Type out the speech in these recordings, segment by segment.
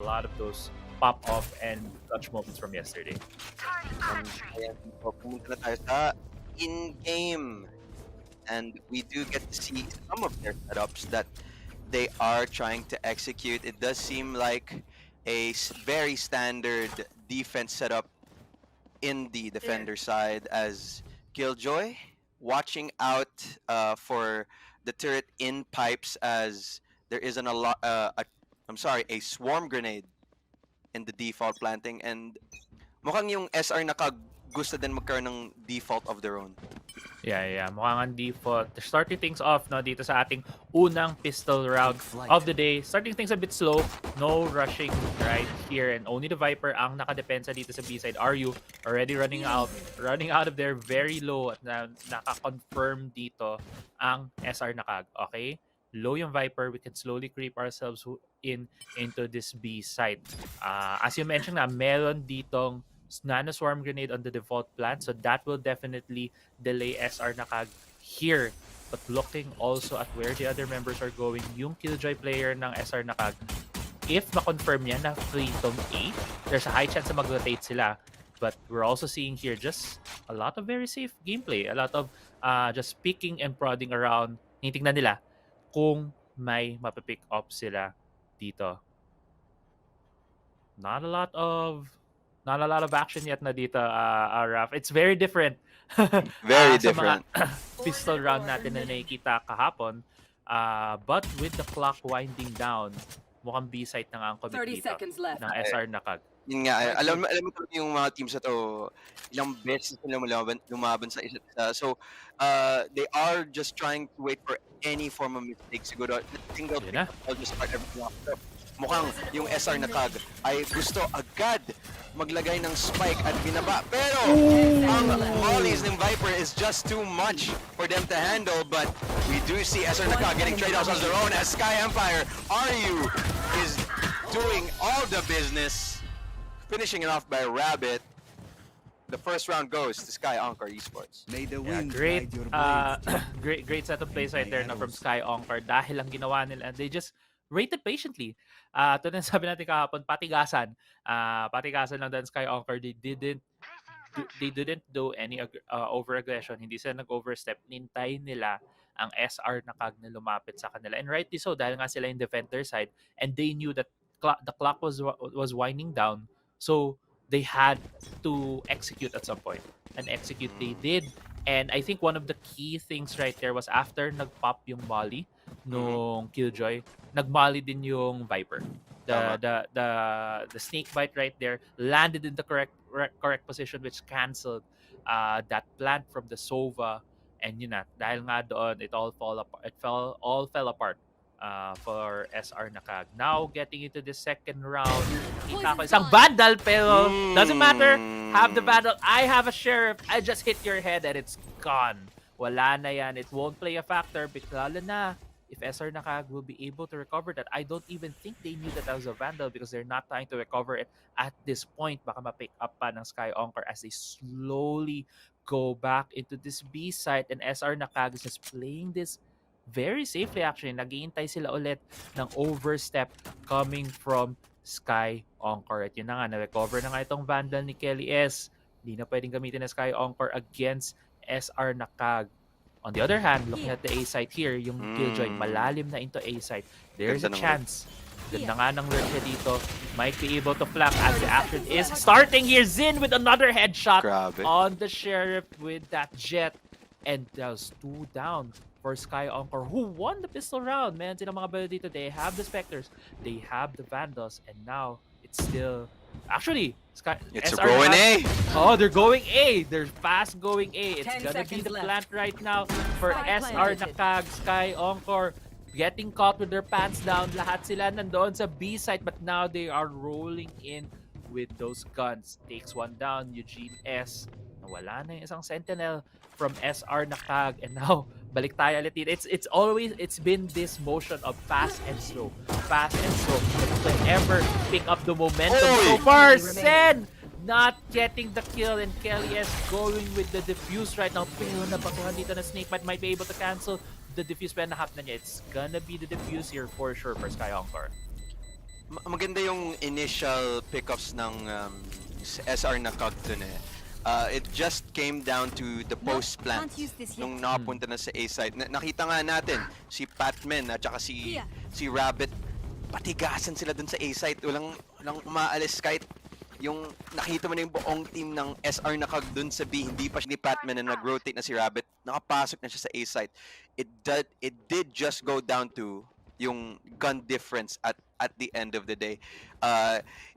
a lot of those pop-off and clutch moments from yesterday. Ayan po, pumunta na tayo sa in-game. And we do get to see some of their setups that they are trying to execute. It does seem like a very standard defense setup in the defender side, as Killjoy watching out for the turret in pipes, as there isn't a swarm grenade in the default planting, and mukhang yung SR gusto din magkaroon ng default of their own. Yeah. Mukhang ang default. They're starting things off no, dito sa ating unang pistol round of the day. Starting things a bit slow. No rushing right here. And only the Viper ang nakadepensa dito sa B-side. RU already running out of there very low. At naka-confirm dito ang SR Nacague. Okay? Low yung Viper. We can slowly creep ourselves into this B side. As you mentioned na, meron ditong nano swarm grenade on the default plant, so that will definitely delay SR Nacague here. But looking also at where the other members are going, yung Killjoy player ng SR Nacague, if ma-confirm niya na free tong A, there's a high chance na mag-rotate sila. But we're also seeing here just a lot of very safe gameplay, a lot of just picking and prodding around. Tinitingnan nila kung may mapipick up sila dito. Not a lot of action yet na dito, Raf. It's very different. Very Sa different. mga pistol round natin na nakikita kahapon. But with the clock winding down, mukhang B-site na nga ang commit 30 dito seconds left. ng SR Nacague. Yun nga, alam mo talaga yung mga teams na to, ilang beses sila lumaban sa isa't isa. So, they are just trying to wait for any form of mistake. Siguro, single Yun na. I'll just start everything off. So, mukhang yung SR Nacague ay gusto agad maglagay ng spike at binaba. Pero, ang volleys ng Viper is just too much for them to handle. But we do see SR Nacague getting trade-offs on their own as Sky Empire, RU, is doing all the business. Finishing it off by Rabbit. The first round goes to Sky Encore Esports. May the Yeah, wind great, guide your blades. great set of plays right there na from Sky Encore. Dahil ang ginawa nila, they just waited patiently. Ito na sabi natin kahapon, patigasan. Patigasan lang din Sky Encore. They didn't do any over-aggression. Hindi sila nag-overstep. Nintay nila ang SR Nacague na lumapit sa kanila. And rightly so, dahil nga sila yung defender side. And they knew that the clock was winding down. So, they had to execute at some point. And execute they did. And I think one of the key things right there was after nag-pop yung molly nung Killjoy, nag-molly din yung Viper. The snake bite right there landed in the correct position, which canceled that plant from the Sova. And yun na, dahil nga doon, it all fell apart for SR Nacague. Now, getting into the second round, kita ko isang vandal, pero doesn't matter. Have the vandal. I have a sheriff. I just hit your head and it's gone. Wala na yan. It won't play a factor. Lalo na, if SR Nacague will be able to recover that, I don't even think they knew that was a vandal because they're not trying to recover it at this point. Baka ma-pick up pa ng Sky Encore as they slowly go back into this B site, and SR Nacague is just playing this very safely actually. Naghihintay sila ulit ng overstep coming from Sky Encore. At yun na nga, na-recover na nga itong vandal ni Kelly S. Hindi na pwedeng gamitin ng Sky Encore against SR Nacague. On the other hand, looking at the A site here, yung Killjoy malalim na into A site. There's a chance. Ganda nga ng lurk niya dito. Might be able to flank as the action is starting here. Zin with another headshot on the Sheriff with that jet. And that was 2 down for Sky Encore, who won the pistol round. Man, silang mga balo dito. They have the Spectres. They have the Vandals. And now, it's still... Actually, It's SR going A. Oh, they're going A. They're fast going A. It's 10 gonna be seconds the left. plant right now for SR Nacague. Sky Encore getting caught with their pants down. Lahat sila nandoon sa B site, but now they are rolling in with those guns. Takes one down, Eugene S. Nawala na yung isang sentinel from SR Nacague, and now balik tayo ulit dito. It's been this motion of fast and slow. To ever pick up the momentum so far. Sen not getting the kill, and Kelly S going with the defuse right now. Pero nabakuhan dito na Snake might be able to cancel the defuse, pero nahap na niya. It's gonna be the defuse here for sure for Sky Encore. maganda yung initial pickups ng SR Nacague dun eh. It just came down to the post plant nung nakapunta na sa A side. Nakita nga natin si Patman at saka si Rabbit, patigasan sila dun sa A side. Walang umaalis kahit yung nakita mo na yung buong team ng SR Nacague dun sa B, hindi pa siya ni Patman na nag-rotate na si Rabbit. Nakapasok na siya sa A side. It did just go down to yung gun difference at the end of the day.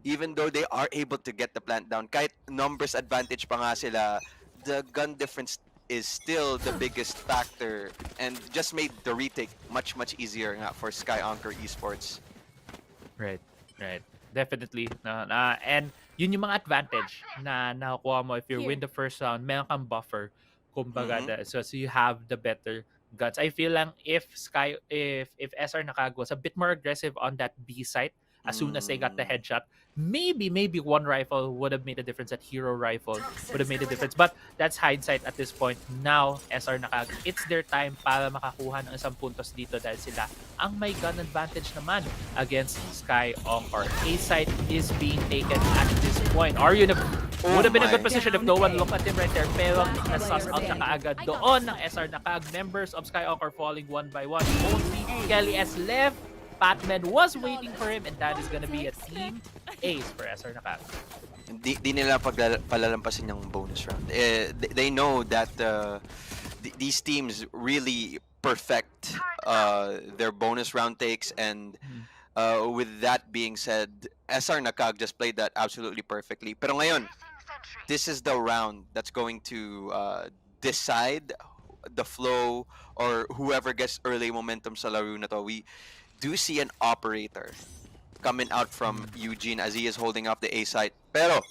Even though they are able to get the plant down, kahit numbers advantage pa nga sila, the gun difference is still the biggest factor and just made the retake much easier nga for Encore Esports. Right. Definitely. And yun yung mga advantage na nakukuha mo if you win the first round, meron kang buffer. Kumbaga, so you have the better guns. I feel lang if SR Nacague was a bit more aggressive on that B site as soon as they got the headshot, maybe one rifle would have made a difference. That hero rifle would have made a difference. But that's hindsight at this point. Now, SR Nacague, it's their time para makakuha ng isang puntos dito dahil sila ang may gun advantage naman against Encore. A site is being taken at this point. Aryu would have been a good position if no one looked at him right there. Pero na-suss out siya kaagad doon ng SR Nacague. Members of Encore falling one by one. Only Kelly S left. Patman was waiting for him, and that is gonna be a team ace for SR Nacague. Di nila palalampasin yung bonus round. They know that these teams really perfect their bonus round takes, and with that being said, SR Nacague just played that absolutely perfectly. Pero ngayon, this is the round that's going to decide the flow or whoever gets early momentum sa laro na to. We do see an operator coming out from Eugene as he is holding up the A site. Pero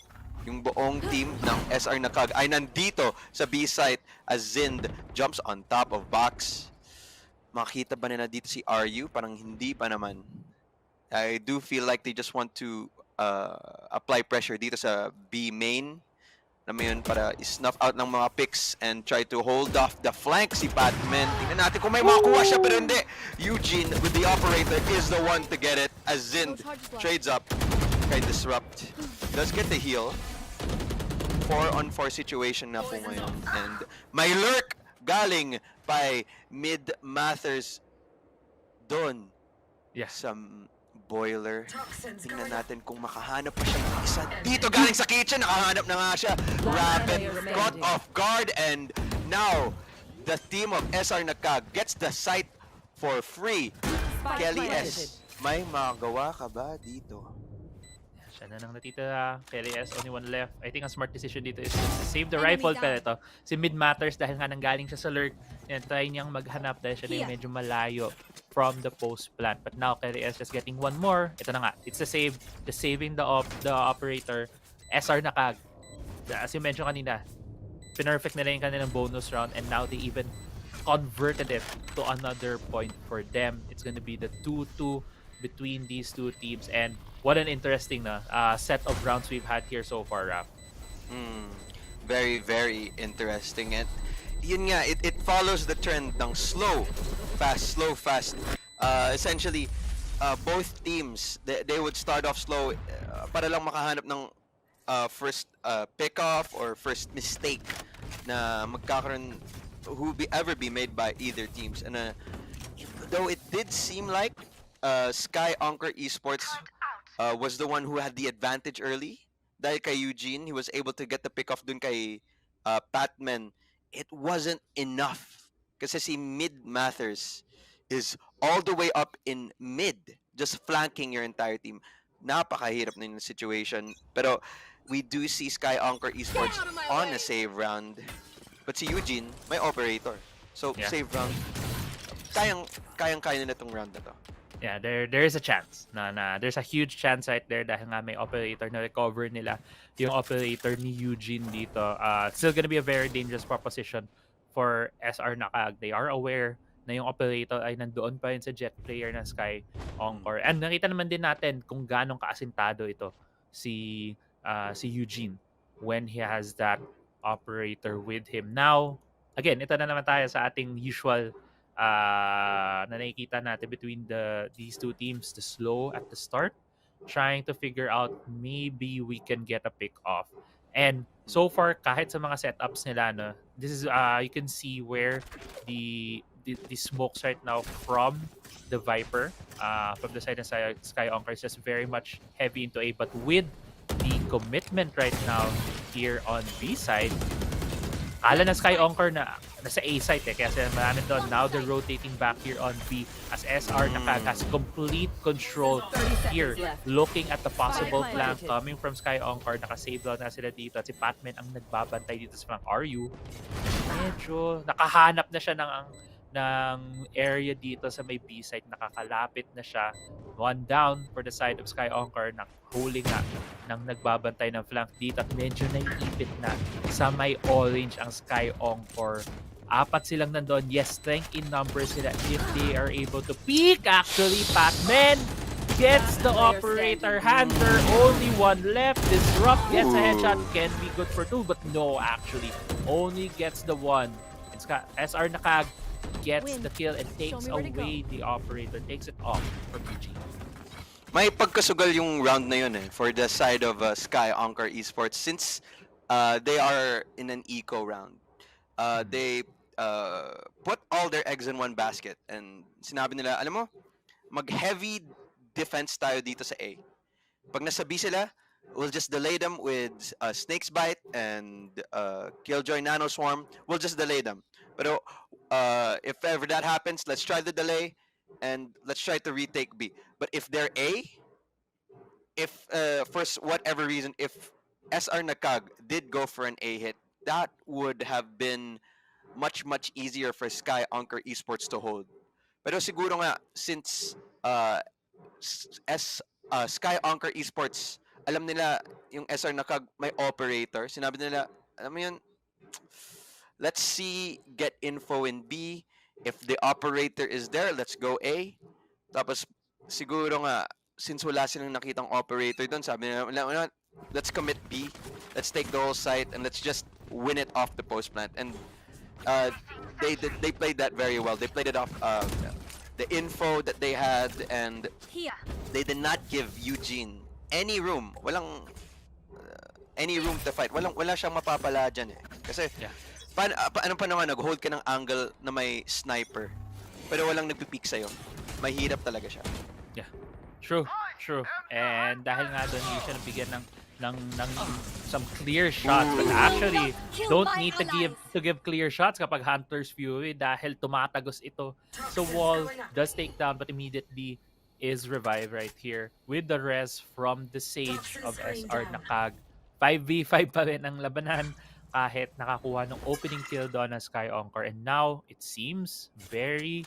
yung buong team ng SR Nacague ay nandito sa B site as Zind jumps on top of box. Makita ba nila dito si RU? Parang hindi pa naman. I do feel like they just want to apply pressure dito sa B main. Alam mo yun, para snuff out ng mga picks and try to hold off the flank si Batman. Tingnan natin kung may makuha siya, pero hindi. Eugene with the operator is the one to get it as Zind trades up. Kay Disrupt. Does get the heal. 4-on-4 situation na po ngayon. And may lurk galing by Mid Mathers doon. Yes. Some boiler. Tingnan natin kung makahanap pa siya ng isa. Dito galing sa kitchen, nakahanap na nga siya. Rabbit caught off guard, and now the team of SR Nacague gets the site for free. Kelly S, may magawa ka ba dito? Siya na nang natitira. Kelly S, only one left. I think ang smart decision dito is to save the rifle. Pero ito, si Mid Matters dahil nga nanggaling siya sa lurk, and try niyang maghanap dahil siya na yung medyo malayo from the post plant. But now Kelly S just getting one more. Ito na nga, it's the saving the operator. SR Nacague, as you mentioned kanina, perfect nila yung kanilang bonus round, and now they even converted it to another point for them. It's gonna be the 2-2 between these two teams, and what an interesting set of rounds we've had here so far, Raf. Very, very interesting. And yun nga, it follows the trend ng slow, fast. Essentially, both teams, they would start off slow para lang makahanap ng first pick-off or first mistake na magkakaroon ever be made by either teams. And though it did seem like Encore Esports was the one who had the advantage early, dahil kay Eugene, he was able to get the pick-off dun kay Patman. It wasn't enough. Kasi si Mid Mathers is all the way up in mid, just flanking your entire team. Napakahirap na yung situation. Pero we do see Encore Esports on a save round. But si Eugene, may operator. So, save round. Kayang-kaya na itong round na to. Yeah, there is a chance there's a huge chance right there dahil nga may operator na recover nila yung operator ni Eugene dito. It's still gonna be a very dangerous proposition for SR Nacague. They are aware na yung operator ay nandoon pa rin sa jet player ng Encore. And nakita naman din natin kung ganong kaasintado ito si Eugene when he has that operator with him. Now, again, ito na naman tayo sa ating usual na nakikita natin between these two teams, the slow at the start trying to figure out maybe we can get a pick off. And so far, kahit sa mga setups nila, no, this is you can see where the smokes right now from the Viper, from the side of Sky Onker is just very much heavy into A. But with the commitment right now here on B side, kala na Sky Onker na nasa A site kaya sila marami doon. Now they're rotating back here on B as SR Nacague has complete control here, looking at the possible flank coming from Sky Onker. Nakasave down na sila dito at si Patman ang nagbabantay dito sa flank. RU medyo nakahanap na siya ng area dito sa may B side. Nakakalapit na siya. One down for the side of Sky Onker. Huli nga ng nagbabantay ng flank dito at medyo naiipit na sa may orange ang Sky Encore. Apat silang nandun. Yes, strength in numbers sila if they are able to peek. Actually, Patman gets the operator hander. Only one left. Disrupt gets a headshot. Can be good for two, but no, actually. Only gets the one. It's got SR Nacague gets the kill and takes away the operator. Takes it off for PG. May pagkasugal yung round na yun for the side of Sky Encore Esports since they are in an eco round. They put all their eggs in one basket and sinabi nila, alam mo, mag-heavy defense tayo dito sa A. Pag nasa B sila, we'll just delay them with Snake's Bite and Killjoy Nano Swarm. We'll just delay them. Pero if ever that happens, let's try the delay and let's try to retake B. But if they're A, if for whatever reason, if SR Nacague did go for an A hit, that would have been much easier for Sky Encore Esports to hold. Pero siguro nga, since Sky Encore Esports, alam nila yung SR Nacague may operator, sinabi nila, alam mo yun, let's see, get info in B. If the operator is there, let's go A. Tapos, siguro nga, since wala silang nakitang operator doon, sabi nila, let's commit B. Let's take the whole site and let's just win it off the post plant. And they played that very well. They played it off the info that they had, and they did not give Eugene any room. Walang any room to fight. Wala siyang mapapala dyan eh. Kasi anong panahon nag-hold ka ng angle na may sniper pero walang nagpipeek sa'yo. Mahirap talaga siya. Yeah. True. And dahil nga doon hindi siya nabigyan ng some clear shots, but actually don't need to give clear shots kapag Hunter's Fury dahil tumatagos ito. So wall does take down but immediately is revived right here with the res from the Sage of SR Nacague. 5v5 pa rin ang labanan kahit nakakuha ng opening kill doon ng Sky Encore. And now, it seems very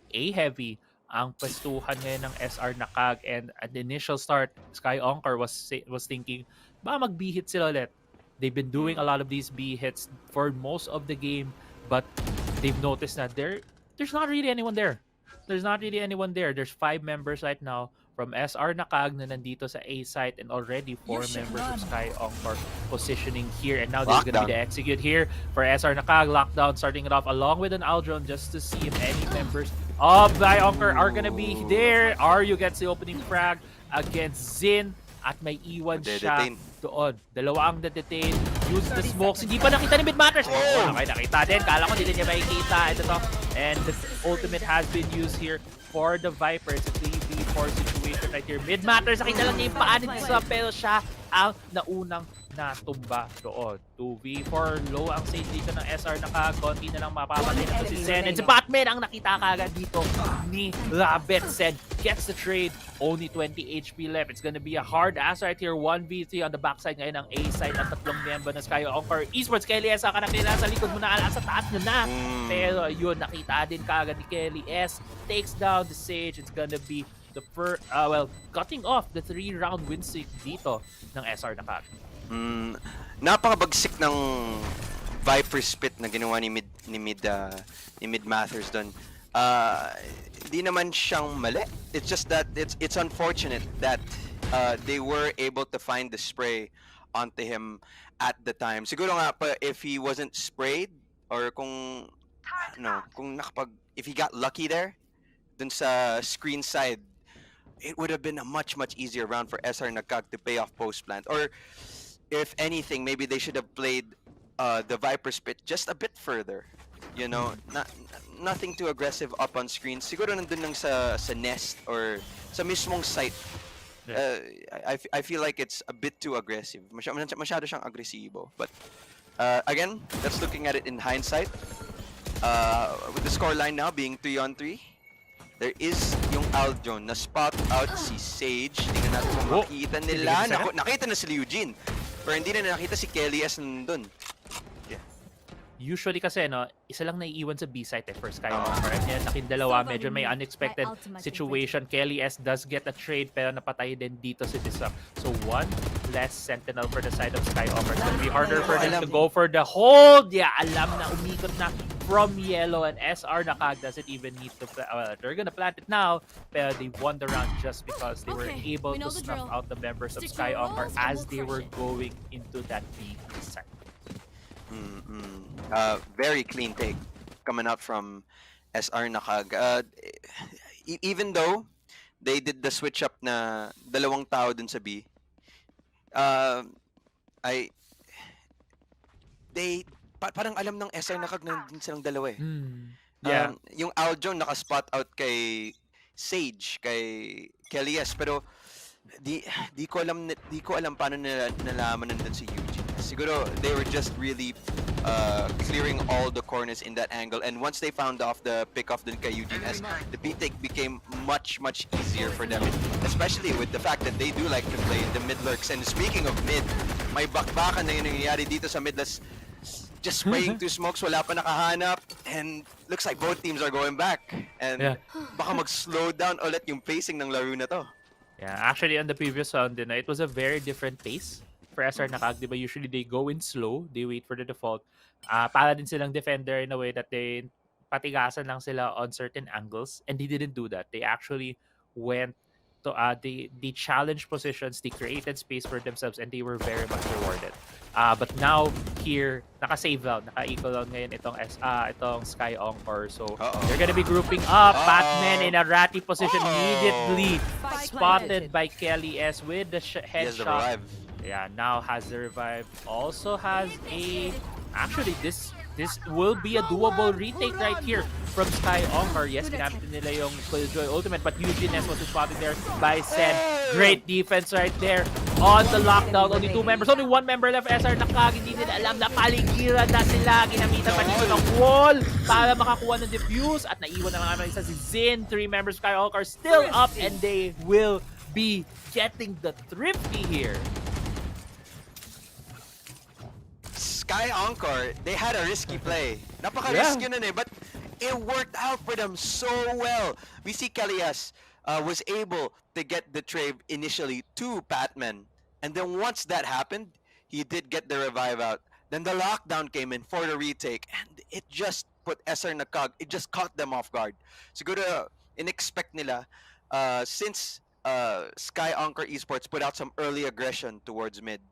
A-heavy ang pwestuhan ngayon ng SR Nacague. And at the initial start, Sky Encore was thinking, ba mag-B-hit sila ulit. They've been doing a lot of these B-hits for most of the game, but they've noticed that there's not really anyone there. There's 5 members right now from SR Nacague na nandito sa A site and already 4 members of Sky Encore positioning here. And now there's going to be the execute here for SR Nacague. Lockdown starting it off along with an Aldron just to see if any members of Sky Encore are going to be there. Aryu gets the opening frag against Zin at may iwan siya doon. Dalawa ang detain. Use the smokes. Hindi pa nakita ni Mid-Matters. Oh, okay, nakita din. Kala ko hindi niya makikita. Ito to. And the ultimate has been used here for the Viper. It's a 3v4 situation right here. Mid-Matters, nakita lang niya yung paan dito sa pero siya ang naunang natumba doon. 2v4, low ang save dito ng SR Nacague. Konti na lang mapapatay na si Sen. And si Batman ang nakita kagad dito ni Rabbit. Sen gets the trade. Only 20 HP left. It's gonna be a hard ass right here. 1v3 on the backside ngayon ng A side at tatlong member ng Sky Encore Esports. Kelly S ka na kailangan sa likod mo na, sa taas na. Pero yun, nakita din kagad ni Kelly S. Takes down the Sage. It's gonna be the first, cutting off the 3-round win streak dito ng SR Nacague. Napakabagsik ng Viper spit na ginawa ni Mid Mathers doon. Hindi naman siyang mali. It's just that it's unfortunate that they were able to find the spray onto him at the time. Siguro nga pa if he wasn't sprayed or if he got lucky there dun sa screen side, it would have been a much easier round for SR Nacague to pay off post plant. Or if anything, maybe they should have played the Viper Spit just a bit further. You know, nothing too aggressive up on screen. Siguro nandun lang sa nest or sa mismong site. Yeah. I feel like it's a bit too aggressive. Masyado siyang agresibo. But again, that's looking at it in hindsight. With the scoreline now being 3-on-3, there is yung Aldron na spot out si Sage. Tingnan natin kung Oh, makita hindi nila. kita Naku, nakita na si Eugene. Pero hindi na nakita si Kelly S nandun. Usually kasi, no, isa lang naiiwan sa B-site for Sky Encore. And yan, nakindalawa, medyo may unexpected situation. Kelly S does get a trade, pero napatay din dito si Disrupt. So, one less sentinel for the side of Sky Encore. It's gonna be harder for them to go for the hold. Yeah, alam na, umikot na from yellow, and SR Nacague doesn't even need to, they're gonna plant it now, pero they won the round just because they were able to snuff out the members of Sky Encore as they were going into that B-site. Very clean take coming out from SR Nacague. Even though they did the switch up na dalawang tao dun sa B, parang alam ng SR Nacague na din silang dalawa eh. Yeah. Yung Aljon naka-spot out kay Sage, kay Kelly S, pero di ko alam paano nalaman nandun si Eugene. Siguro they were just really clearing all the corners in that angle, and once they found off the pick-off dun kay Eugene S, the B-take became much easier for them, especially with the fact that they do like to play the mid lurks. And speaking of mid, may bakbakan na yun nangyayari dito sa mid. Let's just spraying two smokes, wala pa nakahanap, and looks like both teams are going back, and baka mag-slow down ulit yung pacing ng laro na to. Yeah, actually on the previous round din, it was a very different pace for SR Nacague. Diba? Usually they go in slow, they wait for the default. Para din silang defender in a way that they patigasan lang sila on certain angles, and they didn't do that. They actually went to they challenged positions, they created space for themselves, and they were very much rewarded. But now here, naka-save out, naka-equal out ngayon itong Sky Encore. So they're gonna be grouping up. Batman in a ratty position immediately spotted by Kelly S with the headshot. Yeah, now has the revive. Also has a... Actually, this will be a doable retake right here from Sky Encore. Yes, ginamit nila yung Killjoy ultimate, but Eugene S was spotted there by Sen. Great defense right there on the lockdown. Only two members, only one member left. SR Nacague, hindi nila alam na paligiran na sila. Ginamitan pa dito ng wall para makakuha ng defuse, at naiwan na lang naman isa si Zin. Three members Sky Encore still up, and they will be getting the thrifty here. Sky Encore, they had a risky play. Napaka-risky nun eh, but it worked out for them so well. We see Kelly S was able to get the trade initially to Patman, and then once that happened, he did get the revive out. Then the lockdown came in for the retake, and it just put SR Nacague, it just caught them off guard. Siguro, in-expect nila, since Sky Encore Esports put out some early aggression towards mid,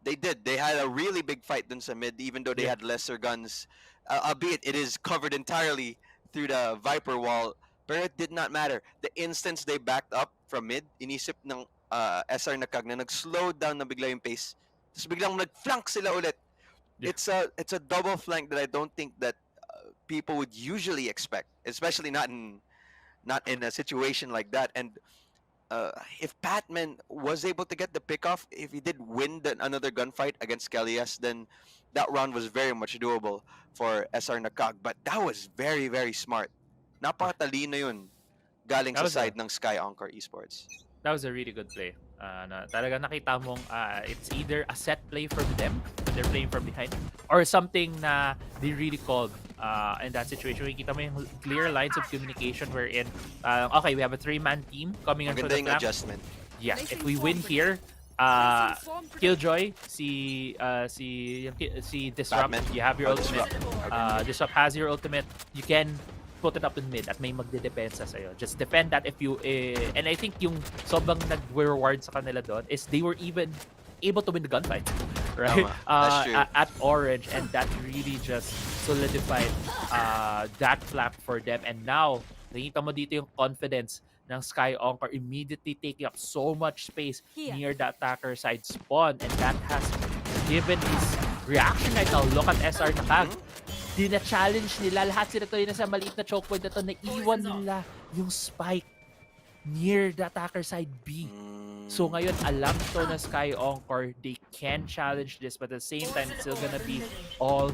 they did. They had a really big fight dun sa mid, even though they had lesser guns. Albeit it is covered entirely through the Viper wall, but it did not matter. The instance they backed up from mid, inisip ng SR Nacague na nag-slow down na bigla yung pace. Tapos biglang nag-flank sila ulit. Yeah. It's a double flank that I don't think that people would usually expect, especially not in a situation like that. And if Patman was able to get the pick-off, if he did win another gunfight against Kellyas, then that round was very much doable for SR Nacague. But that was very smart. Napakatalino yun galing sa side ng Sky Encore Esports. That was a really good play. Talaga nakita mong it's either a set play from them, they're playing from behind, or something na they really called in that situation. Kita mo yung clear lines of communication wherein, okay, we have a three-man team coming in for the flank. Adjustment. Yeah, if we win here, Killjoy, si Disrupt, Batman. you have your ultimate. Disrupt has your ultimate. You can put it up in mid at may magdedepensa sa'yo. Just defend that if you... and I think yung sobrang nag-reward sa kanila doon is they were even able to win the gunfight. Right? At Orange, and that really just solidified that flap for them. And now, nakita mo dito yung confidence ng Sky Encore, immediately taking up so much space Here. near the attacker side spawn, and that has given his reaction right now. Look at SR Nacague. Dina-challenge nila. Lahat sila to yun sa maliit na choke point na to. Naiwan nila yung spike near the attacker side B. So ngayon, alam to na Sky Encore, they can challenge this, but at the same time, it's still gonna be all...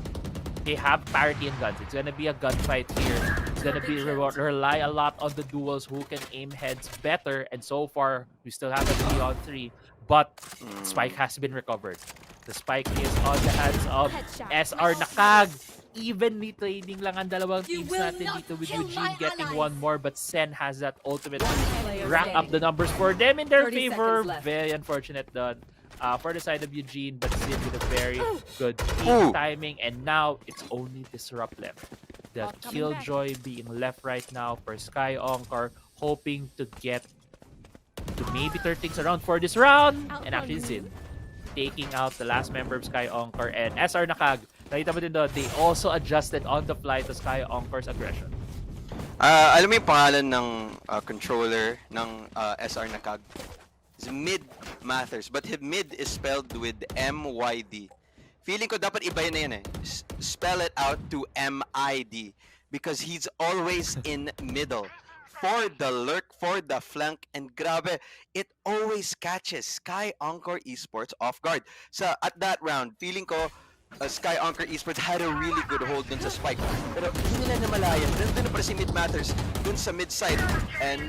They have parity in guns. It's gonna be a gunfight here. It's gonna be rely a lot on the duels who can aim heads better. And so far, we still have a 3-on-3. But spike has been recovered. The spike is on the hands of SR Nacague. Evenly trading lang ang dalawang teams natin dito with Eugene getting one more. But Sen has that ultimate to rack up the numbers for them in their favor. Very unfortunate done. For the side of Eugene, but still with a very good team timing, and now it's only Disrupt left. The Killjoy being left right now for Sky Encore, hoping to get to maybe turn things around for this round, and actually Zin taking out the last member of Sky Encore, and SR Nacague. Nakita mo din doon, they also adjusted on the fly to Sky Encore's aggression. Alam mo yung pangalan ng controller ng SR Nacague? Mid Matters, but his mid is spelled with M-Y-D. Feeling ko dapat iba yun na yan eh. Spell it out to M-I-D because he's always in middle. For the lurk, for the flank, and grabe, it always catches Sky Encore Esports off guard. At that round, feeling ko Sky Encore Esports had a really good hold dun sa spike. Pero hindi nila namalayan. Dun na pala si Mid Matters, dun sa mid side. And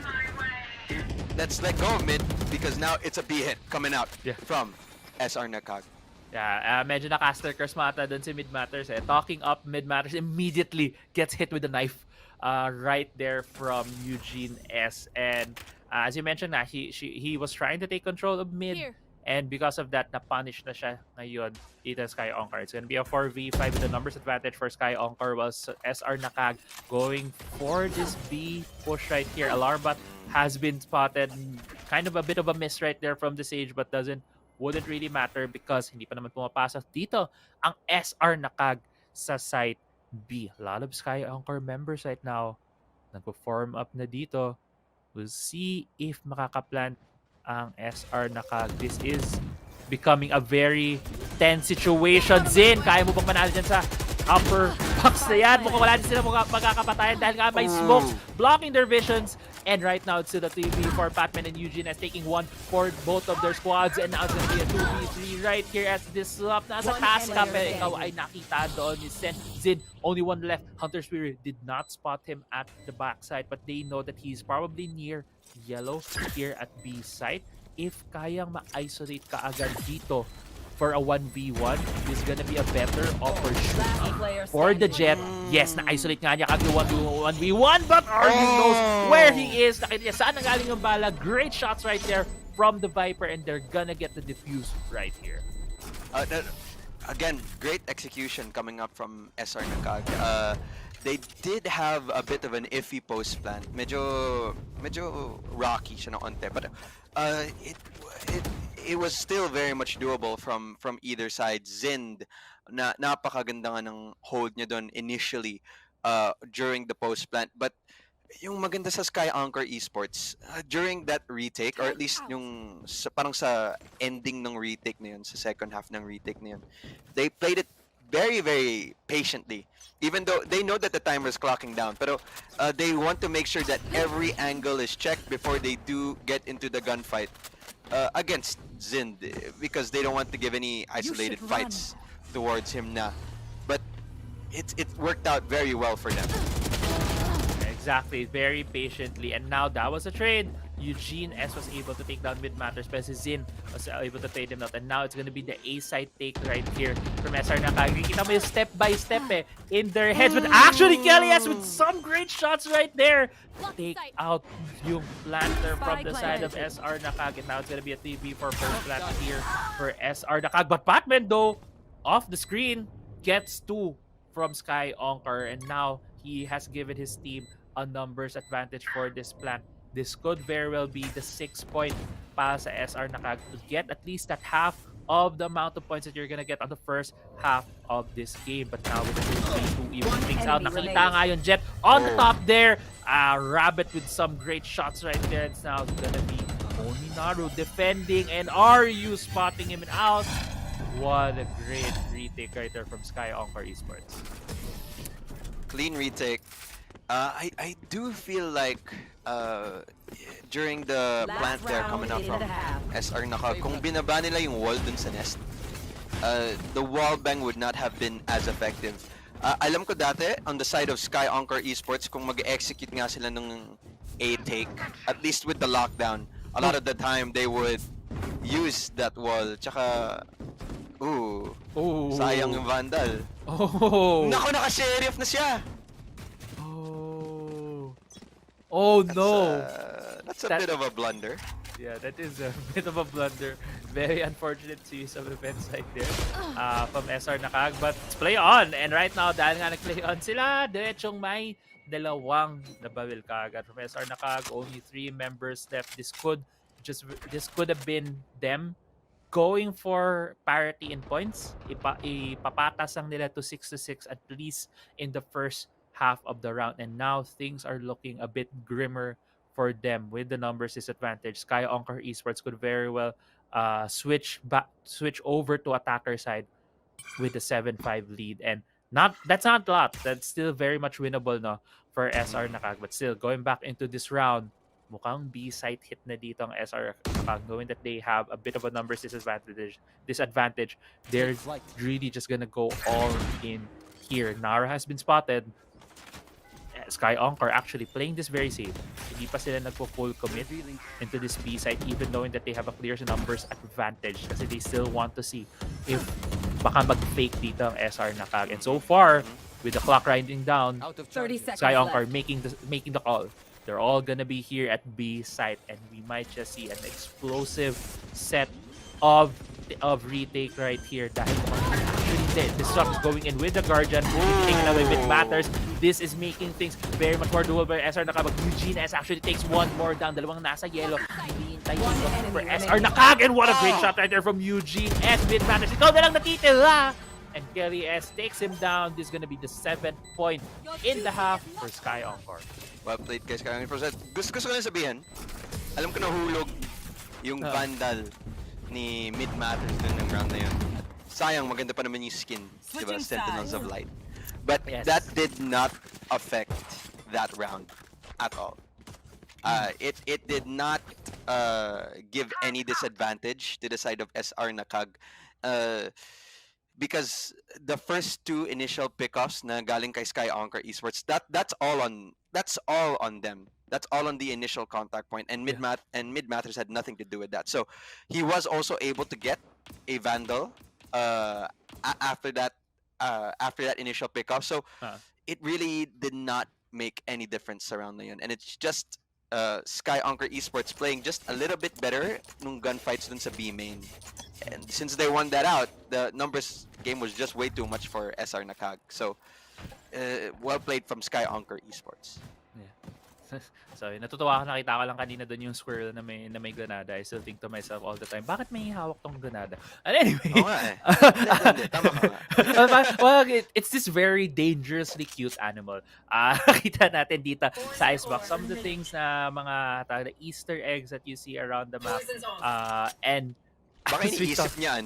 let's let go of mid because now it's a B hit coming out from SR Nacague. Yeah, medyo nakaster curse mata dun si Mid Matters eh. Talking up Mid Matters immediately gets hit with a knife right there from Eugene S. And as you mentioned, he was trying to take control of mid. Here. And because of that, na-punish na siya ngayon dito Sky Encore. It's gonna be a 4v5 with the numbers advantage for Sky Encore while SR Nacague going for this B push right here. Alarmbot has been spotted. Kind of a bit of a miss right there from the Sage, but wouldn't really matter because hindi pa naman pumapasok dito ang SR Nacague sa site B. A lot of Sky Encore members right now nagpo-form up na dito. We'll see if makakaplant ang SR Nacague. This is becoming a very tense situation. Zin, kaya mo bang manalo dyan sa upper box na yan? Mukhang wala din sila magkakapatayan dahil nga may smokes blocking their visions. And right now, it's still a 3v for Patman and Eugene as taking one for both of their squads. And now it's gonna be a 2v3 right here as Disrupt. Nasa task ka, pero ikaw ay nakita doon ni Zin. Only one left. Hunter Spirit did not spot him at the backside, but they know that he's probably near yellow here at B site. If kayang ma-isolate ka agad dito for a 1v1, is gonna be a better opportunity for the Jet. Yes, na-isolate nga niya kag 1v1, but Arjun knows where he is. Nakita niya saan nanggaling yung bala. Great shots right there from the Viper, and they're gonna get the defuse right here. Again, great execution coming up from SR Nacague. They did have a bit of an iffy post plan. Medyo rocky siya ng onte, but it was still very much doable from either side. Zind, napakaganda nga ng hold niya doon initially during the post plant, but yung maganda sa Sky Encore Esports during that retake, or at least yung parang sa ending ng retake na yun, sa second half ng retake na yun, they played it very, very patiently. Even though they know that the timer is clocking down, pero they want to make sure that every angle is checked before they do get into the gunfight against Zind, because they don't want to give any isolated fights towards him na. But it worked out very well for them. Exactly, very patiently. And now that was a trade. Eugene S was able to take down Mid Matters, but Zin was able to trade him out. And now it's going to be the A-side take right here from SR Nacague. Kita mo yung step by step in their heads. But actually, Kelly S with some great shots right there. Take out yung planter from the side of SR Nacague. And now it's going to be a 3v4 first plant here for SR Nacague. But Pacman, though, off the screen, gets 2 from Sky Encore. And now he has given his team a numbers advantage for this plant. This could very well be the 6-point para sa SR Nacague to get at least that half of the amount of points that you're gonna get on the first half of this game. But now with the 3-2 even things out, nakita nga yung Jet on the top there. Rabbit with some great shots right there. It's now gonna be Oninaru defending, and are you spotting him out? What a great retake right there from Sky Encore Esports. Clean retake. I do feel like during the plant there coming up from SR Nacague, kung binaba nila yung wall dun sa nest, the wall bang would not have been as effective. Alam ko dati, on the side of Sky Encore Esports, kung mag-execute nga sila ng A take, at least with the lockdown, a lot of the time they would use that wall. Tsaka, sayang yung Vandal. Nako, naka-sheriff na siya! Oh no! That's a bit of a blunder. Yeah, that is a bit of a blunder. Very unfortunate use of events right there from SR Nacague. But let's play on. And right now, dahil nga nag-play on sila, diretsong may dalawang nabawil kagad from SR Nacague. Only 3 members left. This could have been them going for parity in points. Ipapatas lang nila to 6-6 at least in the first half of the round. And now things are looking a bit grimmer for them with the numbers disadvantage. Sky Encore Esports could very well switch over to attacker side with the 7-5 lead, and that's not a lot. That's still very much winnable no for SR Nacague. But still, going back into this round, mukhang B site hit na dito ang SR Nacague, knowing that they have a bit of a numbers disadvantage. They're really just gonna go all in here. Nara has been spotted. Sky Encore actually playing this very safe. Hindi pa sila nagpo-full commit into this B side, even knowing that they have a clear numbers advantage, kasi they still want to see if baka mag-fake dito ang SR Nacague. And so far, with the clock winding down, Sky Encore making the call. They're all gonna be here at B side, and we might just see an explosive set of retake right here. Dahil actually Disrupt going in with the Guardian, taking away with Matters. This is making things very much more doable by SR Nacague. Eugene S actually takes one more down. Dalawang nasa yellow. Hinihintay for SR Nacague, and what a great shot right there from Eugene S with Matters. Ikaw na lang natitira! And Kelly S takes him down. This is gonna be the 7th point in the half for Sky Encore. Well played guys, Sky Encore. Gusto ko lang sabihin, alam ko nahulog yung Vandal ni Mid Matters dun ng round na yun. Sayang, maganda pa naman yung skin, diba? Sentinels of Light. But that did not affect that round at all. It did not give any disadvantage to the side of SR Nacague. Because the first 2 initial pickoffs na galing kay Sky Encore Esports, that's all on them. That's all on the initial contact point, and Mid Matters had nothing to do with that. So he was also able to get a Vandal after that initial pickoff. So it really did not make any difference around na yun. And it's just Sky Encore Esports playing just a little bit better nung gunfights dun sa B main. And since they won that out, the numbers game was just way too much for SR Nacague. So well played from Sky Encore Esports. Yeah. So, natutuwa ako, nakita ko lang kanina doon yung squirrel na may granada. I still think to myself all the time, bakit may hawak tong granada? And anyway, Tama ka. well, it's this very dangerously cute animal. Nakita natin dito sa Icebox some of the things na mga Easter eggs that you see around the map. And baka iniisip niya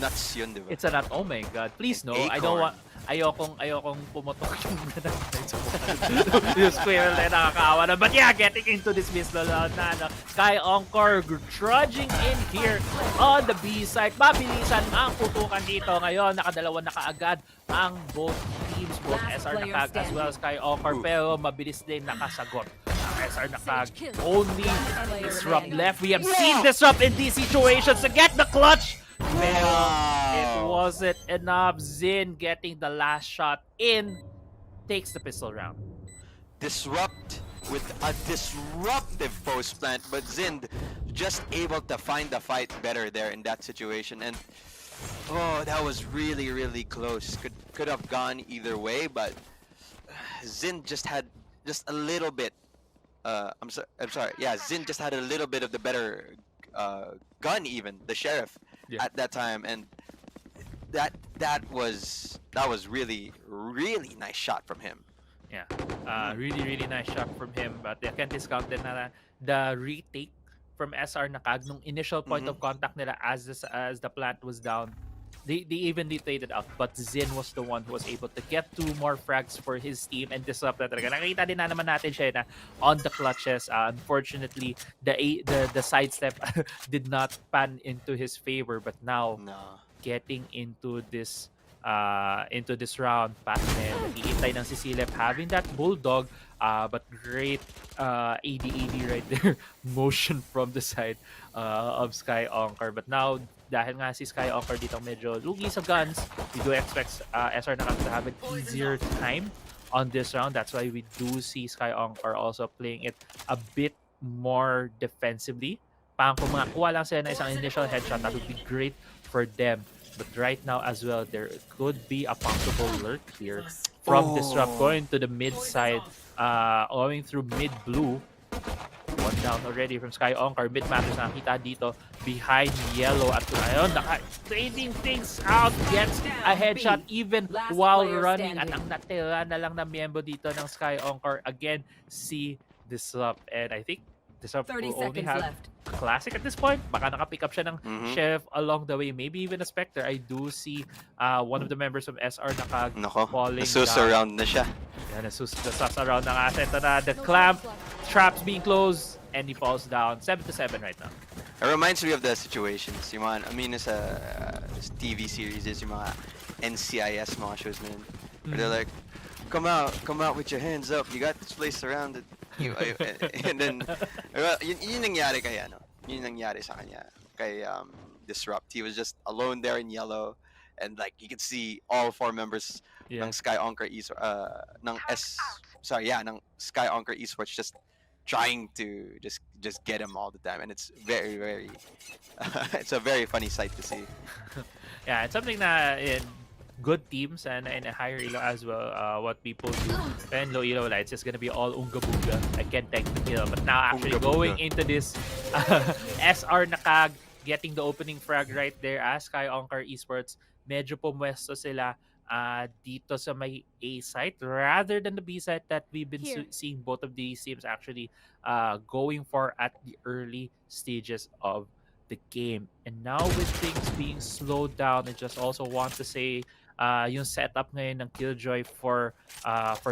nuts yun, diba? It's a nut. Oh my god. Please no. I don't want ayokong pumutok yung yung squirrel na nakakaawa na. But yeah, getting into this missile na Sky Encore trudging in here on the B side. Mabilisan ang putukan dito. Ngayon, nakadalawa na kaagad ang both teams, both SR Nacague as well as Sky Encore. Pero mabilis din nakasagot. SR Nacague only Disrupt left. We have seen Disrupt in these situations to get the clutch. Pero it wasn't enough. Zin getting the last shot in takes the pistol round. Disrupt with a disruptive post plant, but Zind just able to find the fight better there in that situation. And that was really, really close. Could have gone either way, but Zind just had just a little bit. I'm sorry. Yeah, Zind just had a little bit of the better gun, even the sheriff at that time, and that was really, really nice shot from him. Yeah. Really nice shot from him. But I can't discount din na the retake from SR Nacague nung initial point of Mm-hmm. contact nila as the plant was down. They even detated out, but Zin was the one who was able to get 2 more frags for his team and disrupt na talaga. Nakita din na naman natin siya na on the clutches. Unfortunately, the sidestep did not pan into his favor, but now No. getting into this round. Patman, naghihintay ng si Silep having that bulldog, but great AD right there. Motion from the side of Sky Onker. But now, dahil nga si Sky Onker dito medyo lugi sa guns, we do expect SR Nakag to have an easier time on this round. That's why we do see Sky Onker also playing it a bit more defensively. Parang kung makakuha lang sila na isang initial headshot, that would be great for them. But right now as well, there could be a possible lurk here from Disrupt Oh. going to the mid side, going through mid blue. One down already from Sky Oncar. Mid matters nakita dito behind yellow at ayun, trading things out, gets a headshot even while running. At ang natira na lang na miyembro dito ng Sky Oncar again, si Disrupt. And I think Disrupt 30 will only seconds have left. Classic at this point. Baka nakapick up siya ng Mhm. Chef along the way. Maybe even a Spectre. I do see one of the members of SR Nakag Nako, falling nasusurround na siya. Yan, nasus around ng asset na the clamp. Traps being closed. And he falls down. 7-7 right now. It reminds me of the situations. Yung mga, I mean, sa TV series, yung mga NCIS mga shows na yun. Where they're like, come out with your hands up. You got this place surrounded. And then, yun nangyari kay, yun nangyari sa kanya. Kay Disrupt. He was just alone there in yellow. And like, you could see all 4 members ng Sky Onker ng Sky Onker Esports just trying to just get him all the time, and it's very it's a very funny sight to see. Yeah, it's something na in good teams and in a higher elo as well, what people do when low elo lights is gonna be all unga bunga. I can't take the kill, but now actually Unga bunga. going into this SR Nakag getting the opening frag right there as Sky Oncar Esports, medyo pumwesto sila dito sa may A site rather than the B site that we've been seeing both of these teams actually going for at the early stages of the game. And now with things being slowed down, I just also want to say yung setup ngayon ng Killjoy for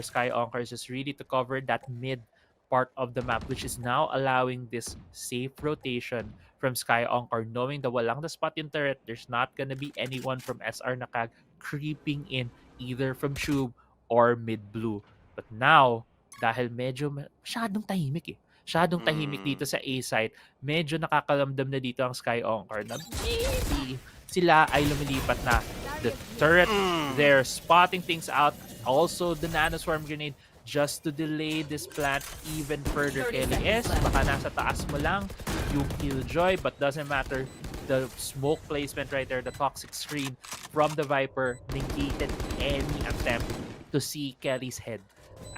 Sky Onker is just really to cover that mid part of the map, which is now allowing this safe rotation from Sky Onker, knowing that walang the spot yung turret, there's not gonna be anyone from SR Nakag creeping in either from Shub or mid blue. But now, dahil medyo masyadong tahimik Masyadong tahimik dito sa A site, medyo nakakalamdam na dito ang Sky Onker na maybe sila ay lumilipat na. The turret, they're spotting things out. Also, the Nano Swarm Grenade just to delay this plant even further. KLS, baka nasa taas mo lang yung Killjoy, but doesn't matter. The smoke placement right there, the toxic screen from the Viper negated any attempt to see Kelly's head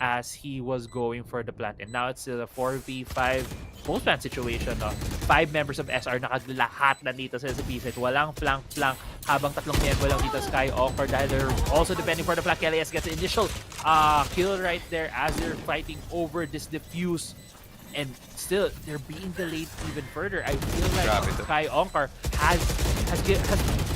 as he was going for the plant. And now it's a 4v5 post-plant situation. 5 members of SR nakaglahat na dito sa B-site. Walang flank habang 3 miyembro lang dito Sky Onker dahil they're also defending for the flank. Kelly gets the initial kill right there as they're fighting over this defuse. And still, they're being delayed even further. I feel like Sky Onker has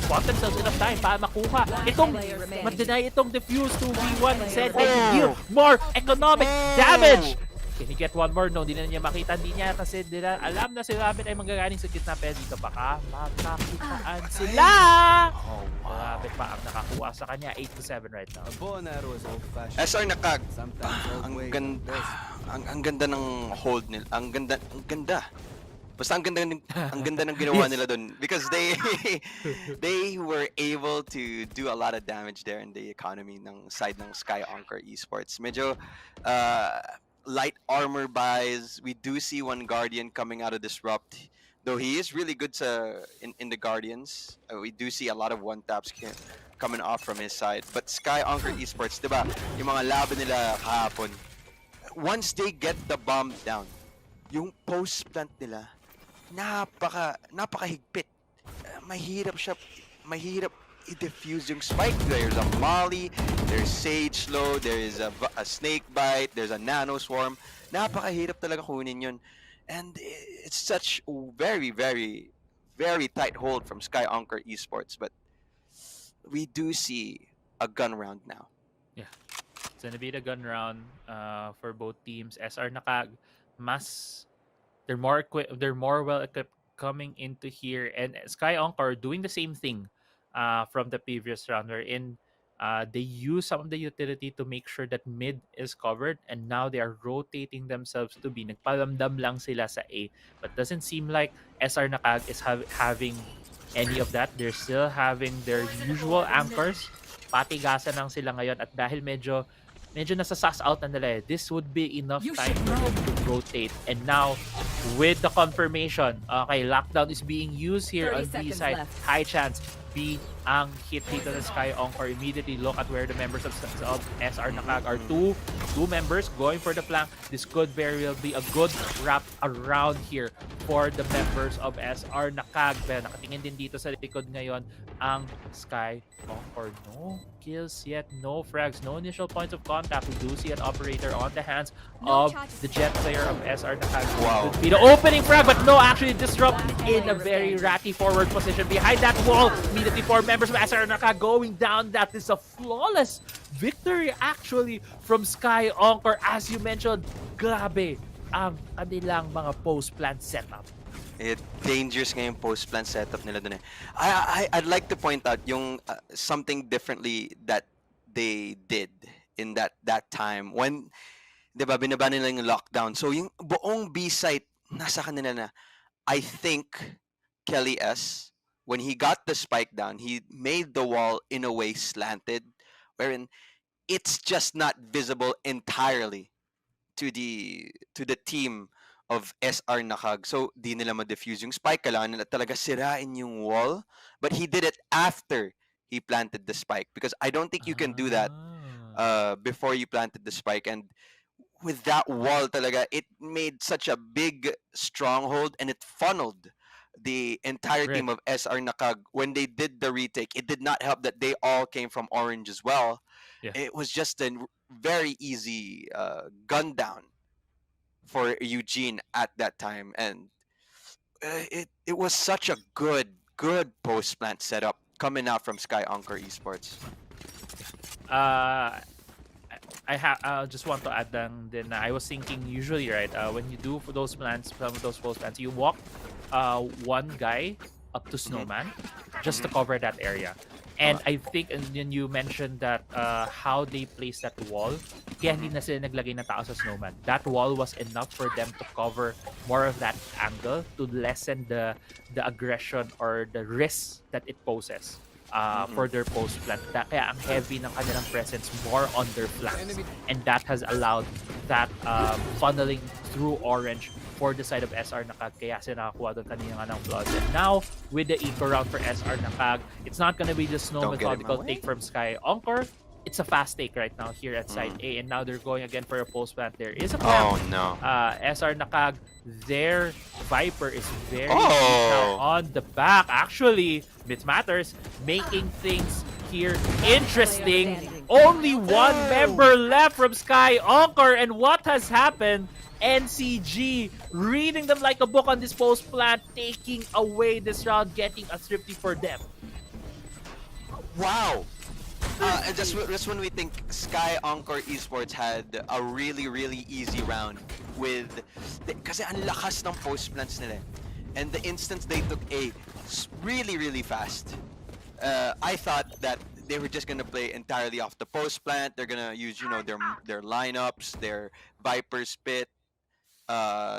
bought themselves enough time para makuha itong ma-deny itong defuse 2v1 instead and deal more economic damage. Can he get one more? No, hindi na niya makita. Hindi niya kasi alam na si Rabbit ay manggagaling sa gitna pero dito baka magkakitaan sila. Oh, wow. Rabbit pa ang nakakuha sa kanya. 8-7 right now. SR Nakag, ang ganda ng hold nila. Ang ganda. Basta ang ganda ng ginawa nila doon because they were able to do a lot of damage there in the economy ng side ng Sky Onker Esports. Medyo light armor buys. We do see one Guardian coming out of Disrupt. Though he is really good in the Guardians. We do see a lot of one taps coming off from his side. But Sky Onker Esports, diba? Yung mga laban nila kahapon. Once they get the bomb down, yung post plant nila, napakahigpit. Mahirap i-defuse yung spike. There's a Molly, there's Sage Slow, there is a Snake Bite, there's a Nano Swarm. Napakahirap talaga kunin yun. And it's such very, very, very tight hold from Sky Encore Esports. But we do see a gun round now. Yeah. It's gonna be the gun round for both teams. SR Nacague, mas they're more well equipped coming into here, and Sky Encore doing the same thing from the previous round, wherein they use some of the utility to make sure that mid is covered, and now they are rotating themselves to B. Nagpalamdam lang sila sa A, but doesn't seem like SR Nacague is having any of that. They're still having their usual anchors. Patigasan lang sila ngayon, at dahil medyo nasa-sus out na nila, this would be enough time for them to rotate. And now, with the confirmation, okay, lockdown is being used here on B side. Left. High chance B ang hit dito ng Sky Encore. Immediately look at where the members of SR Nacague are. Two members going for the flank. This could very well be a good wrap around here for the members of SR Nacague. Pero nakatingin din dito sa likod ngayon ang Sky Encore. No kills yet, no frags, no initial points of contact. We do see an operator on the hands of the jet player of SR Nacague. Wow. Could be the opening frag, but no, actually disrupt in a very ratty forward position behind that wall. Immediately four members of SR Nacague going down. That is a flawless victory actually from Sky Encore. As you mentioned, grabe ang kanilang mga post-plant setup. Dangerous nga yung post-plant setup nila dun eh. I'd like to point out yung something differently that they did in that time when, di ba, binaba nila yung lockdown. So yung buong B site nasa kanila na. I think Kelly S, when he got the spike down, he made the wall in a way slanted, wherein it's just not visible entirely to the team of SR Nacague. So, di nila ma-defuse yung spike. Kailangan nila talaga sirain yung wall. But he did it after he planted the spike. Because I don't think you can do that before you planted the spike. And with that wall talaga, it made such a big stronghold and it funneled the entire team of SR Nacague. When they did the retake, it did not help that they all came from orange as well. Yeah. It was just a very easy gun down for Eugene at that time, and it was such a good post plant setup coming out from Sky Encore Esports. I just want to add then I was thinking usually, right, when you do for those plants, some of those post plants, you walk one guy up to Snowman just to cover that area. And I think, and then you mentioned that how they placed that wall, kaya hindi na sila naglagay ng tao sa Snowman. That wall was enough for them to cover more of that angle to lessen the aggression or the risk that it poses for their post plant. Kaya ang heavy ng kanilang presence more on their flanks. And that has allowed that funneling through orange for the side of SR Nacague, kaya sila nakakuha doon kanina nga ng flaws. And now, with the eco round for SR Nacague, it's not gonna be the snow methodical take from Sky Encore. It's a fast take right now here at side A, and now they're going again for a post plant. There is a plan. Oh no. SR Nacague, their Viper is very now on the back. Actually, Bits Matters making things here interesting. Only one member left from Sky Encore, and what has happened? NCG reading them like a book on this post plant, taking away this round, getting a thrifty for them. Wow. And just when we think Sky Encore Esports had a really easy round with kasi ang lakas ng post plants nila. And the instance they took A really fast. I thought that they were just gonna play entirely off the post plant. They're gonna use, you know, their lineups, their Viper Spit,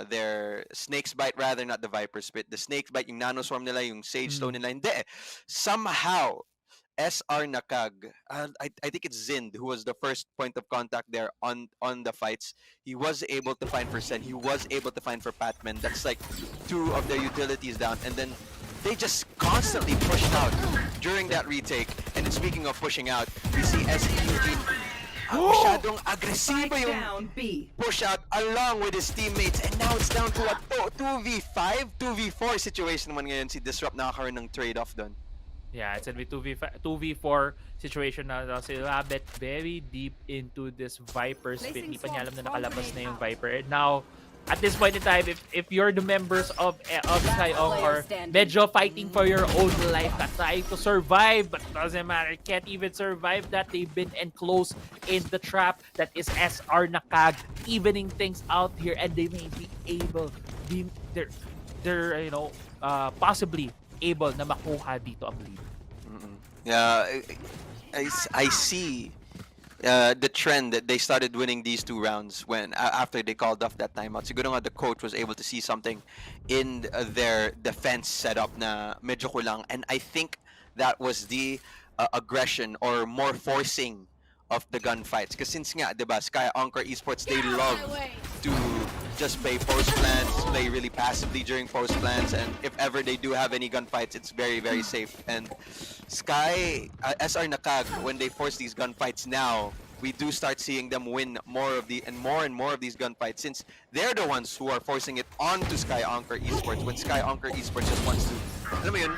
their Snake's Bite, rather, not the Viper Spit. The Snake's Bite, yung Nano Swarm nila, yung Sage Stone nila. Hindi. Somehow, SR Nacague, I think it's Zind who was the first point of contact there on the fights. He was able to find for Sen. He was able to find for Patman. That's like two of their utilities down. And then they just constantly pushed out during that retake. And speaking of pushing out, we see SEUG masyadong agresibo yung push out along with his teammates, and now it's down to a 2v5, 2v4 situation naman ngayon. Si Disrupt nakakaroon ng trade-off doon. Yeah, it's gonna be 2v4 situation na si Rabbit very deep into this Viper's pit. Placing Hindi pa niya swarm, alam na swarm nakalabas grenade na yung out. Viper. And now, at this point in time, if you're the members of Sky Last player Encore, standing. medyo fighting for your own life, trying to survive, but doesn't matter. Can't even survive that. They've been enclosed in the trap that is SR Nacague, evening things out here, and they may be able, they're possibly able na makuha dito ang lead. Yeah, I see the trend that they started winning these 2 rounds when after they called off that timeout. Siguro nga the coach was able to see something in their defense setup na medyo kulang, and I think that was the aggression or more forcing of the gunfights. Because since nga, diba, Sky Encore Esports, they love to just play post plans, play really passively during post plans, and if ever they do have any gunfights, it's very, very safe. And Sky, SR Nakag, when they force these gunfights now, we do start seeing them win more of the and more of these gunfights since they're the ones who are forcing it onto Sky Encore Esports when Sky Encore Esports just wants to, alam mo yun,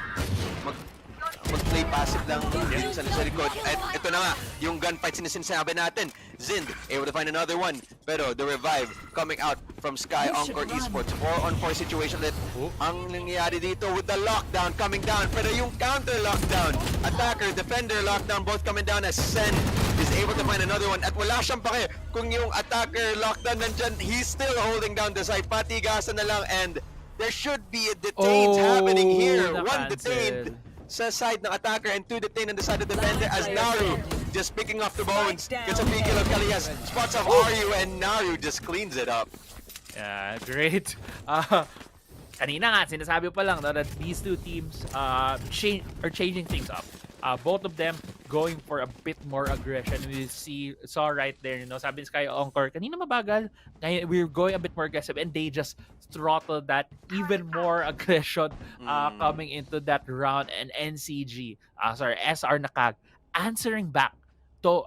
mag-play passive lang din sa likod. At ito na nga, yung gunfights na sinasabi natin. Zind, able to find another one. Pero the revive coming out from Sky Encore Esports. 4-on-4 situation ulit. Ang nangyayari dito with the lockdown coming down. Pero yung counter lockdown, attacker, defender lockdown, both coming down as Sen is able to find another one. At wala siyang pake kung yung attacker lockdown nandyan, he's still holding down the side. Patigasan na lang and there should be a detained happening here. One detained sa side ng attacker and 2 detained on the side of the defender as Naru just picking off the bones. Gets a big kill of Kalias. Spots of Aryu and Naru just cleans it up. Yeah, great. Kanina nga, sinasabi pa lang no, that these two teams are changing things up. Both of them going for a bit more aggression. We saw right there, you know, sabi ni Sky Encore, kanina mabagal, ngayon we're going a bit more aggressive and they just throttled that even more aggression coming into that round. And SR Nakag answering back to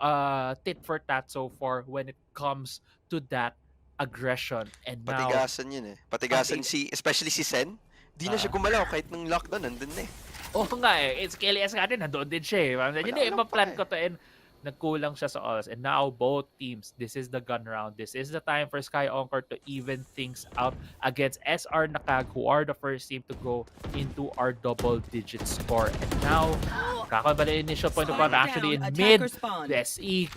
tit for tat so far when it comes to that aggression. And now Patigasan yun eh. Patigasan especially si Sen. Di na siya gumalaw kahit nung lockdown nandun na eh. Oo nga eh. It's KLS nga din. Nandoon din siya eh. Hindi, ipa-plan ko to and nagkulang siya sa oras. And now, both teams, this is the gun round. This is the time for Sky Encore to even things out against SR Nakag, who are the first team to go into our double-digit score. And now, kakaba na initial point of contact actually in mid. SE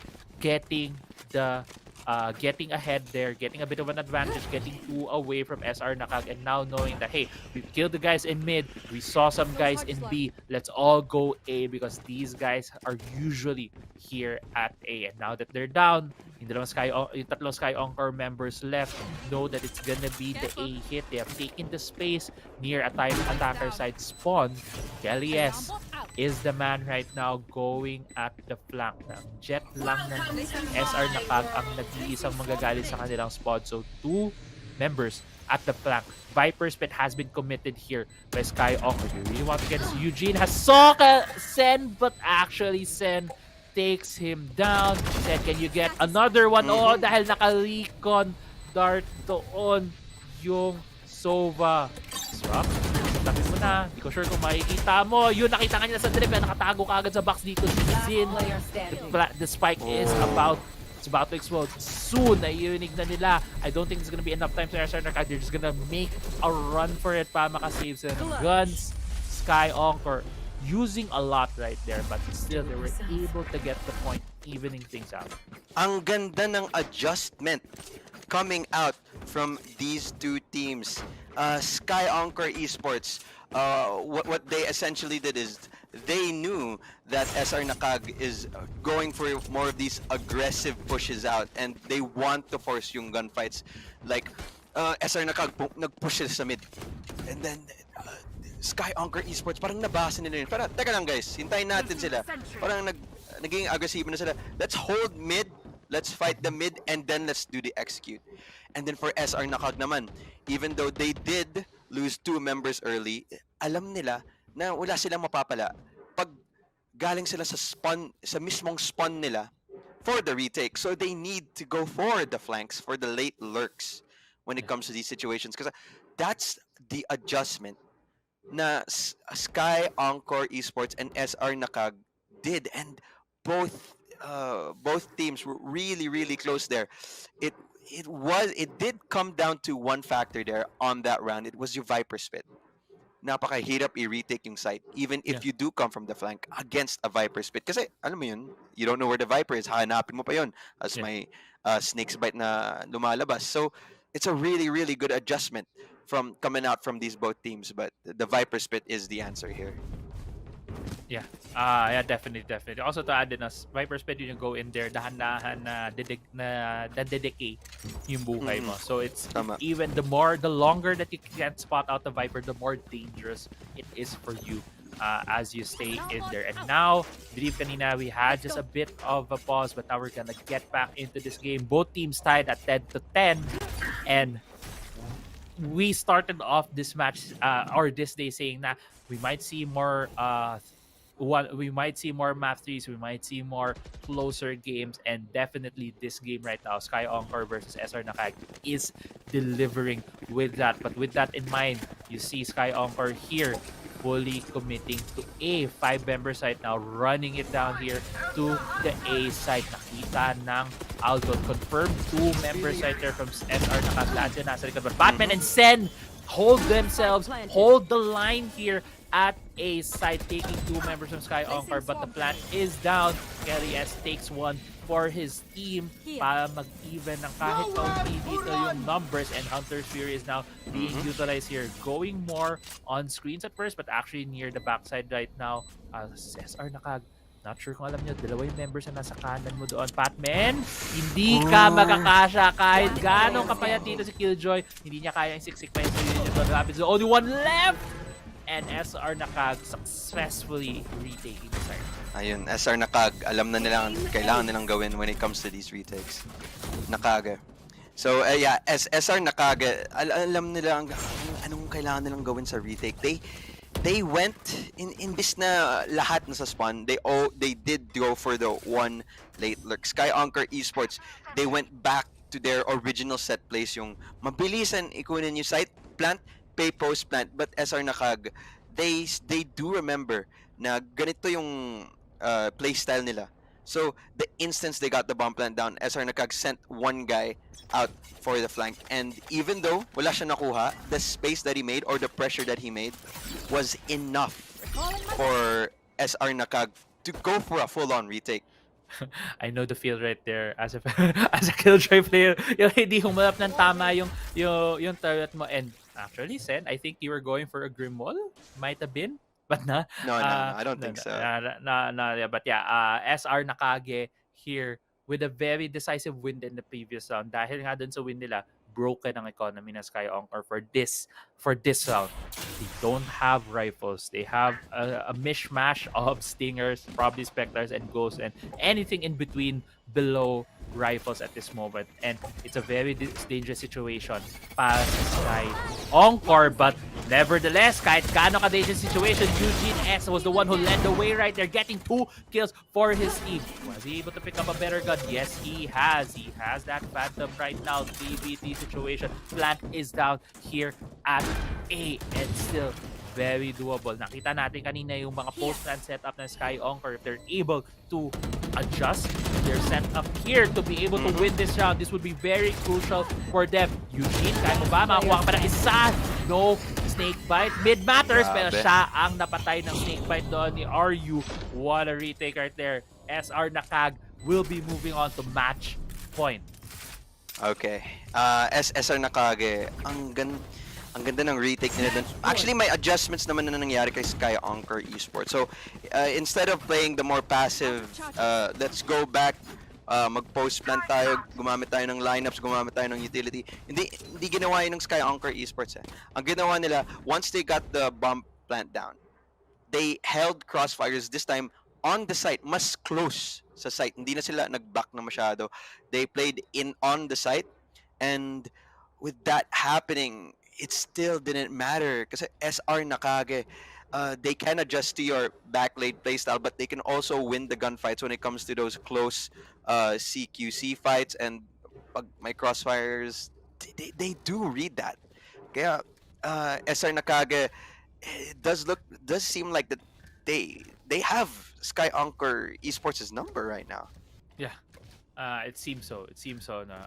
getting ahead there, getting a bit of an advantage, getting 2 away from SR Nakag, and now knowing that, hey, we killed the guys in mid, we saw some guys in B, let's all go A because these guys are usually here at A. And now that they're down, yung tatlong Sky Encore members left know that it's gonna be the A hit. They have taken the space near a time attacker side spawn. Kelly S is the man right now going at the flank. Jet lang ng SR Nakag ang nag-iisang magagalit sa kanilang spot. So 2 members at the flank. Viper's Pit has been committed here by Sky Encore. You really want to get Eugene has saw Sen, but actually Sen takes him down. Sen, can you get another one? Oh, dahil naka-recon dart doon yung Sova. Swap. Tapos mo na. Hindi ko sure kung makikita mo. Yun, nakita ka niya sa drip. Nakatago ka agad sa box dito. Zin. The spike is about to explode. Soon, naiinig na nila. I don't think there's gonna be enough time to SR Nakag. They're just gonna make a run for it para makasave sa guns. Sky Encore using a lot right there, but still they were able to get the point, evening things out. Ang ganda ng adjustment coming out from these 2 teams. Sky Encore Esports, what they essentially did is they knew that SR Nakag is going for more of these aggressive pushes out and they want to force yung gunfights. Like, SR Nakag nag-push sa mid. And then, Sky Encore Esports, parang nabasa nila yun. Parang, teka lang guys, hintayin natin sila. Parang naging aggressive na sila. Let's hold mid, let's fight the mid, and then let's do the execute. And then for SR Nakag naman, even though they did lose 2 members early, alam nila na wala silang mapapala. Pag galing sila sa spawn, sa mismong spawn nila for the retake. So they need to go for the flanks, for the late lurks when it comes to these situations. Because that's the adjustment na Sky, Encore Esports, and SR Nakag did, and both teams were really really close there. It it did come down to one factor there on that round. It was your Viper spit. Napakahirap i-retake yung site even Yeah. if you do come from the flank against a Viper spit. Kasi, alam mo yun, you don't know where the Viper is. Hahanapin mo pa yun as Yeah. may snake's bite na lumalabas. So, it's a really, really good adjustment from coming out from these both teams. But the Viper spit is the answer here. Yeah. Yeah, definitely, definitely. Also to add din as Viper's Pet, you go in there, dahan-dahan na dedicate yung buhay mo. So Tama. even the longer that you can't spot out the Viper, the more dangerous it is for you as you stay in there. And now, believe kanina we had just a bit of a pause, but now we're gonna get back into this game. Both teams tied at 10-10, and we started off this match or this day saying that we might see more we might see more map threes, we might see more closer games, and definitely this game right now, Sky Encore versus SR Nacague, is delivering with that. But with that in mind, you see Sky Encore here fully committing to a 5-member site now, running it down here to the A site. Nakita ng Aldo, confirmed 2-member site there from SR Nacague. Lahat sila nasa likod. But Batman and Sen hold themselves, hold the line here at A side, taking 2 members from Sky Encore, but the plant is down. Kelly S takes one for his team para mag-even ng kahit kaunti dito yung numbers, and Hunter's Fury is now being utilized here, going more on screens at first, but actually near the backside right now. SR Nakag, not sure kung alam nyo, dalawa yung members na nasa kanan mo doon. Patman, hindi ka magkakasya kahit gano'ng kapayat dito si Killjoy. Hindi niya kaya yung siksik pa yung sarili niya doon. There's only one left! And SR Nakag successfully retaking the side. Ayun, SR Nakag, alam na nilang kailangan nilang gawin when it comes to these retakes. Nakage. So, yeah, SR Nakage, alam nila anong kailangan nilang gawin sa retake. They went in this na lahat na sa spawn. They did go for the one late lurk. Sky Encore Esports, they went back to their original set place, yung mabilisan ikunin yung site plant, pay post plant. But SR Nakag, they do remember na ganito yung playstyle nila. So the instance they got the bomb plant down, SR Nakag sent one guy out for the flank, and even though wala siya nakuha, the space that he made or the pressure that he made was enough for SR Nakag to go for a full-on retake. I know the feel right there as a as a Killjoy player. Yung hindi humarap ng tama yung turret mo. And actually, Sen, I think you were going for a Grim Wall. Might have been. But No, I don't think so. Yeah, but yeah, SR Nakage here with a very decisive win in the previous round. Dahil nga dun sa win nila, broken ang economy ng Sky Encore for this round. They don't have rifles. They have a mishmash of stingers, probably specters and ghosts, and anything in between below rifles at this moment. And it's a very dangerous situation para sa Sky Encore. But nevertheless, kahit gaano ka-dangerous situation, Eugene S was the one who led the way right there, getting 2 kills for his team. Was he able to pick up a better gun? Yes, he has. He has that Phantom right now. 3v3 situation. Plant is down here at A, and still very doable. Nakita natin kanina yung mga post-plant setup ng Sky Encore. If they're able to adjust their setup here to be able to win this round, this would be very crucial for them. Eugene, kaya mo ba? Makakuha ka pa ng isa? No snake bite. Mid matters, pero siya ang napatay ng snake bite doon ni RU. What a retake right there. SR Nakag will be moving on to match point. Okay. SR Nakage, ang ganda ng retake nila dun. Actually, may adjustments naman na nangyari kay Sky Encore Esports. So, instead of playing the more passive, let's go back, mag-post plant tayo, gumamit tayo ng lineups, gumamit tayo ng utility. Hindi ginawa yun ng Sky Encore Esports. Ang ginawa nila, once they got the bomb plant down, they held crossfires this time on the site, mas close sa site. Hindi na sila nag-back na masyado. They played on the site, and with that happening, it still didn't matter kasi SR Nakage, they can adjust to your backlane playstyle, but they can also win the gunfights when it comes to those close CQC fights, and pag may crossfires, they do read that. Kaya SR Nakage, it does seem like that they have Sky Encore Esports' number right now. Yeah. It seems so. It seems so. No?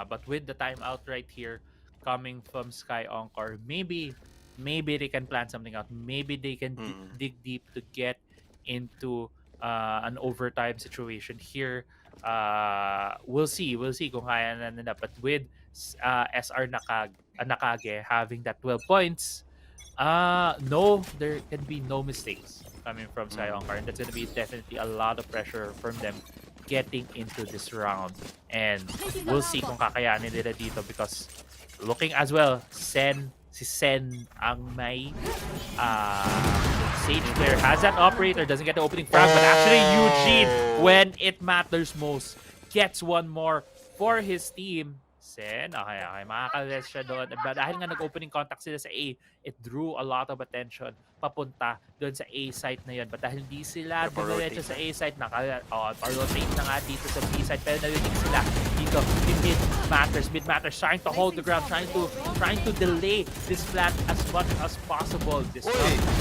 But with the timeout right here coming from Sky Encore, maybe they can plan something out. Maybe they can Mm. dig deep to get into an overtime situation here. We'll see. We'll see kung kaya na nila. But with SR Nakage having that 12 points, no, there can be no mistakes coming from Sky Mm. Encore, and that's going to be definitely a lot of pressure from them getting into this round. And we'll see kung kakayanin nila dito because looking as well, si Sen ang may Sage player has that operator, doesn't get the opening frag, but actually Eugene, Oh. when it matters most, gets one more for his team. Sen, okay, makakalis siya doon. But dahil nga nag-opening contact sila sa A, it drew a lot of attention papunta doon sa A site na yun. But dahil hindi sila dumiretso Napa-rotate sa na. A site, pa-rotate na nga dito sa B site. Pero narinig sila dito. Yung mid matters, trying to hold the ground, trying to delay this flat as much as possible. This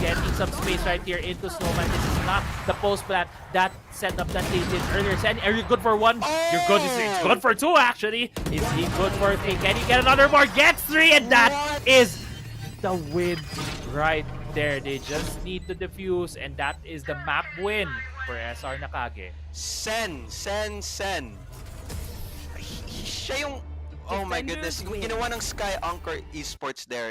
getting some space right here into Snowman. This is not the post plant that setup that they did earlier. Sen, are you good for one? You're good. It's good for two, actually. Is he good for three? Can he get another more? Gets three, and that is the win right there. They just need to defuse, and that is the map win for SR Nacague. Sen. Siya yung, oh my goodness, yung ginawa ng Sky Encore Esports there